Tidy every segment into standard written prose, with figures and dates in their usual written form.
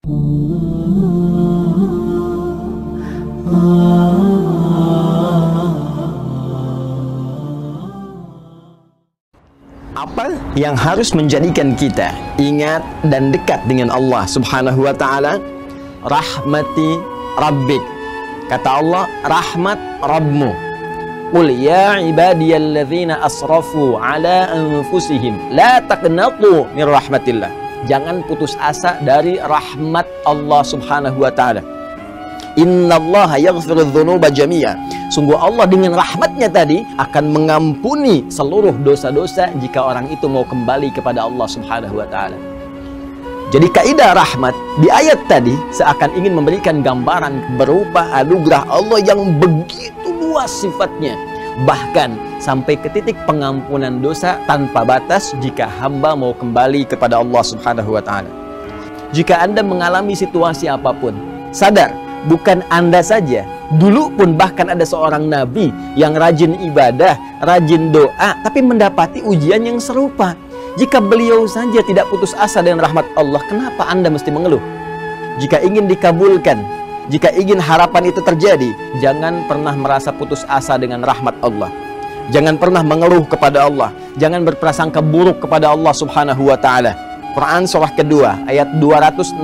Apa yang harus menjadikan kita ingat dan dekat dengan Allah Subhanahu wa ta'ala? Rahmati Rabbik. Kata Allah, rahmat Rabbmu. Qul ya ibadiyalladzina asrafu ala anfusihim la taqnatu min rahmatillah. Jangan putus asa dari rahmat Allah Subhanahu wa ta'ala. Innallaha yaghfiru dzunuba jami'a. Sungguh Allah dengan rahmatnya tadi akan mengampuni seluruh dosa-dosa jika orang itu mau kembali kepada Allah Subhanahu wa ta'ala. Jadi kaidah rahmat di ayat tadi seakan ingin memberikan gambaran berupa anugerah Allah yang begitu luas sifatnya, bahkan sampai ke titik pengampunan dosa tanpa batas jika hamba mau kembali kepada Allah Subhanahu wa ta'ala. Jika Anda mengalami situasi apapun, sadar bukan Anda saja, dulu pun bahkan ada seorang nabi yang rajin ibadah, rajin doa, tapi mendapati ujian yang serupa. Jika beliau saja tidak putus asa dengan rahmat Allah, kenapa Anda mesti mengeluh? Jika ingin dikabulkan, jika ingin harapan itu terjadi, jangan pernah merasa putus asa dengan rahmat Allah. Jangan pernah mengeluh kepada Allah. Jangan berprasangka buruk kepada Allah Subhanahu wa ta'ala. Quran surah kedua ayat 216.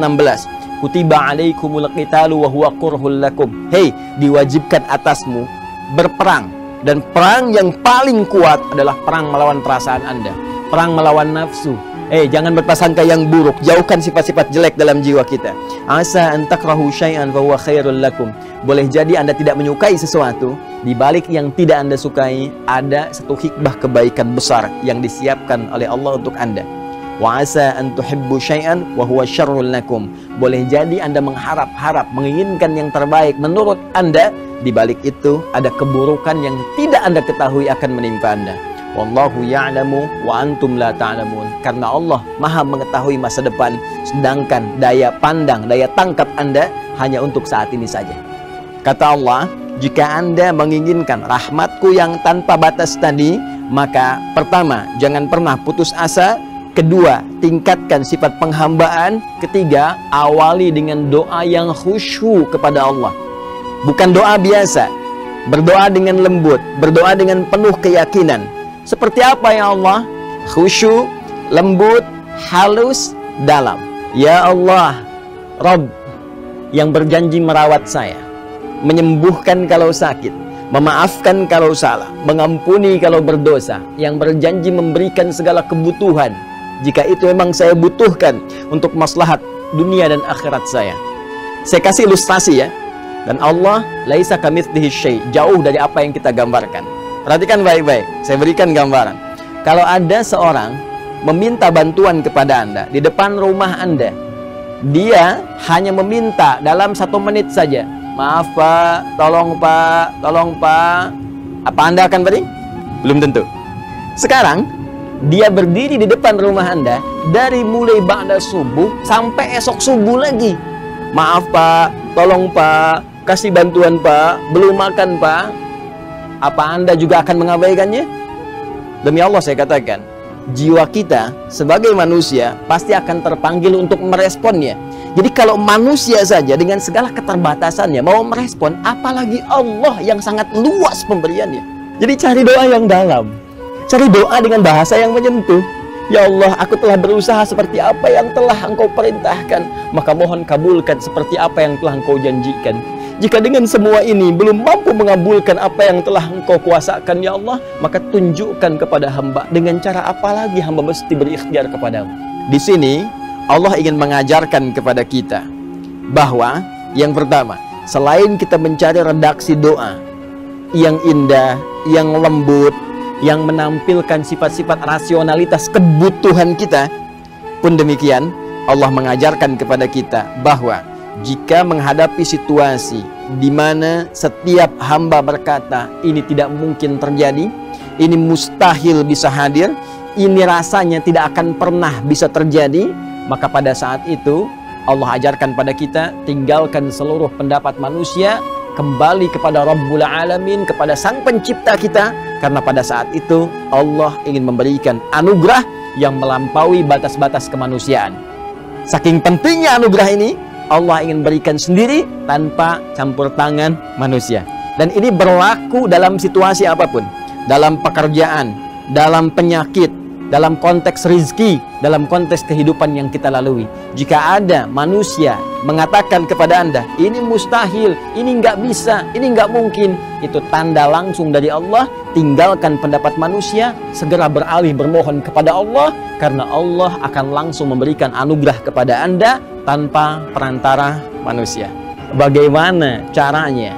Kutiba alaikumul qitalu wa huwa kurhul lakum. Hei, diwajibkan atasmu berperang, dan perang yang paling kuat adalah perang melawan perasaan Anda, perang melawan nafsu. Jangan berprasangka yang buruk, jauhkan sifat-sifat jelek dalam jiwa kita. Asa an takrahu syai'an fa huwa khairul lakum. Boleh jadi Anda tidak menyukai sesuatu, di balik yang tidak Anda sukai ada satu hikmah kebaikan besar yang disiapkan oleh Allah untuk Anda. Wa asa an tuhibbu syai'an wa huwa syarrul lakum. Boleh jadi Anda mengharap-harap, menginginkan yang terbaik menurut Anda, di balik itu ada keburukan yang tidak Anda ketahui akan menimpa Anda. Wallahu ya'lamu wa antum la ta'lamun. Karena Allah Maha mengetahui masa depan, sedangkan daya pandang, daya tangkap Anda hanya untuk saat ini saja. Kata Allah, jika Anda menginginkan rahmatku yang tanpa batas tadi, maka pertama, jangan pernah putus asa. Kedua, tingkatkan sifat penghambaan. Ketiga, awali dengan doa yang khusyuk kepada Allah. Bukan doa biasa, berdoa dengan lembut, berdoa dengan penuh keyakinan. Seperti apa ya Allah? Khusyuk, lembut, halus, dalam. Ya Allah, Rabb yang berjanji merawat saya, menyembuhkan kalau sakit, memaafkan kalau salah, mengampuni kalau berdosa, yang berjanji memberikan segala kebutuhan jika itu memang saya butuhkan untuk maslahat dunia dan akhirat saya. Saya kasih ilustrasi ya. Dan Allah laisa kamitslihi syai', jauh dari apa yang kita gambarkan. Perhatikan baik-baik, saya berikan gambaran. Kalau ada seorang meminta bantuan kepada Anda di depan rumah Anda, dia hanya meminta dalam 1 menit saja, maaf Pak, tolong Pak, tolong Pak. Apa Anda akan beri? Belum tentu. Sekarang dia berdiri di depan rumah Anda dari mulai ba'da subuh sampai esok subuh lagi. Maaf Pak, tolong Pak, kasih bantuan Pak, belum makan Pak. Apa Anda juga akan mengabaikannya? Demi Allah saya katakan, jiwa kita sebagai manusia pasti akan terpanggil untuk meresponnya. Jadi kalau manusia saja dengan segala keterbatasannya mau merespon, apalagi Allah yang sangat luas pemberiannya. Jadi cari doa yang dalam, cari doa dengan bahasa yang menyentuh. Ya Allah, aku telah berusaha seperti apa yang telah Engkau perintahkan, maka mohon kabulkan seperti apa yang telah Engkau janjikan. Jika dengan semua ini belum mampu mengabulkan apa yang telah Engkau kuasakan ya Allah, maka tunjukkan kepada hamba dengan cara apa lagi hamba mesti berikhtiar kepadamu. Di sini Allah ingin mengajarkan kepada kita bahwa yang pertama, selain kita mencari redaksi doa yang indah, yang lembut, yang menampilkan sifat-sifat rasionalitas kebutuhan kita, pun demikian Allah mengajarkan kepada kita bahwa jika menghadapi situasi di mana setiap hamba berkata ini tidak mungkin terjadi, ini mustahil bisa hadir, ini rasanya tidak akan pernah bisa terjadi, maka pada saat itu Allah ajarkan pada kita, tinggalkan seluruh pendapat manusia, kembali kepada Rabbul Alamin, kepada Sang Pencipta kita, karena pada saat itu Allah ingin memberikan anugerah yang melampaui batas-batas kemanusiaan. Saking pentingnya anugerah ini, Allah ingin berikan sendiri tanpa campur tangan manusia. Dan ini berlaku dalam situasi apapun, dalam pekerjaan, dalam penyakit, dalam konteks rizki, dalam konteks kehidupan yang kita lalui. Jika ada manusia mengatakan kepada Anda, ini mustahil, ini nggak bisa, ini nggak mungkin, itu tanda langsung dari Allah. Tinggalkan pendapat manusia, segera beralih bermohon kepada Allah, karena Allah akan langsung memberikan anugerah kepada Anda tanpa perantara manusia. Bagaimana caranya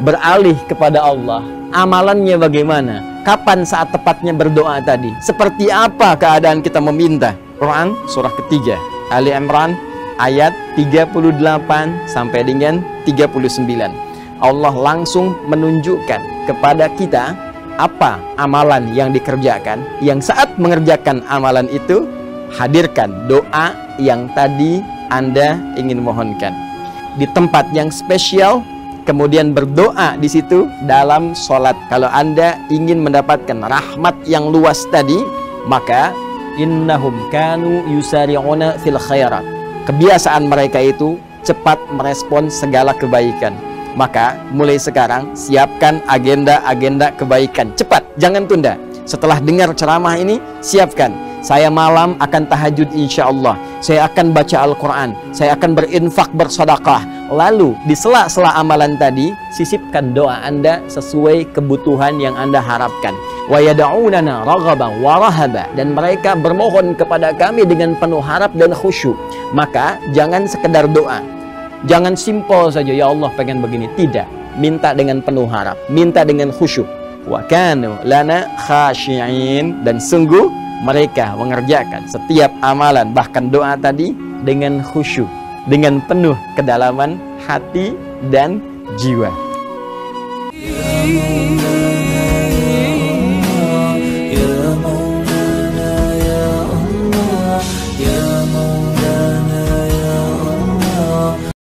beralih kepada Allah? Amalannya bagaimana? Kapan saat tepatnya berdoa tadi? Seperti apa keadaan kita meminta? Quran surah ketiga Ali Imran ayat 38 sampai dengan 39. Allah langsung menunjukkan kepada kita apa amalan yang dikerjakan. Yang saat mengerjakan amalan itu, hadirkan doa yang tadi Anda ingin mohonkan di tempat yang spesial. Kemudian berdoa di situ dalam sholat. Kalau Anda ingin mendapatkan rahmat yang luas tadi, maka innahum kanu yusari'una fil khairat. Kebiasaan mereka itu cepat merespon segala kebaikan. Maka mulai sekarang siapkan agenda-agenda kebaikan. Cepat, jangan tunda. Setelah dengar ceramah ini, siapkan. Saya malam akan tahajud insya Allah. Saya akan baca Al-Quran. Saya akan berinfak, bersedekah. Lalu di sela-sela amalan tadi, sisipkan doa Anda sesuai kebutuhan yang Anda harapkan. Wa yad'unana raghaban wa rahaba, dan mereka bermohon kepada kami dengan penuh harap dan khusyuk. Maka jangan sekedar doa. Jangan simpel saja, ya Allah pengen begini. Tidak, minta dengan penuh harap, minta dengan khusyuk. Wa kanu lana khashi'in, dan sungguh mereka mengerjakan setiap amalan, bahkan doa tadi, dengan khusyuk, dengan penuh kedalaman hati dan jiwa.